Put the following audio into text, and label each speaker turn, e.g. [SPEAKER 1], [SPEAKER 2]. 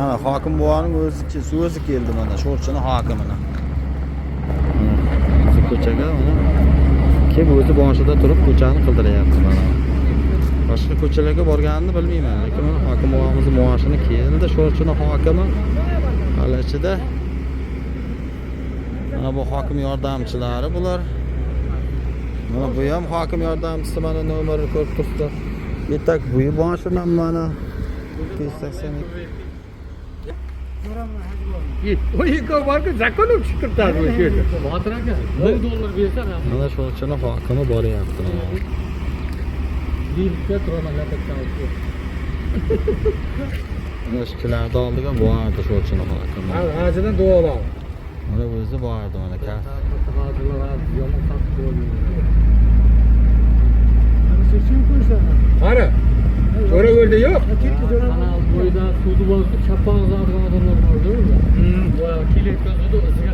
[SPEAKER 1] Ana hokim buvaning o'zi keldi mana Sho'rchini hokimini. Ko'chaga mana kim o'zi boshida turib ko'chani qildiryapti mana. Boshqa ko'chalarga borganini bilmayman, lekin mana hokim buvamizning maoshini keldi Sho'rchini hokimi. Hali ichida mana bu hokim yordamchilari bular. Mana bu ham hokim yordamchisi mana nomerini ko'rib turibdi. Yetak buyi boshidan mana 282.
[SPEAKER 2] Oyga borga zakonov chiqirtadi o'sha yerda. Botir aka, $1 bersan ham.
[SPEAKER 1] Mana Sho'rchini hokimi boryapti.
[SPEAKER 2] Birga turaman latakdan.
[SPEAKER 1] Mana ishchilarni oldiga bordi Sho'rchini hokimi.
[SPEAKER 2] Hajidan duo olar.
[SPEAKER 1] Mana o'zi bordi mana ka.
[SPEAKER 2] Yomon qattiq bo'ldi. Qara. So'ra o'rda yo'q. Kanal bo'yida suvni bosib chapon uzadigan odamlar bor-ku. Boya kelayotgan suvni o'ziga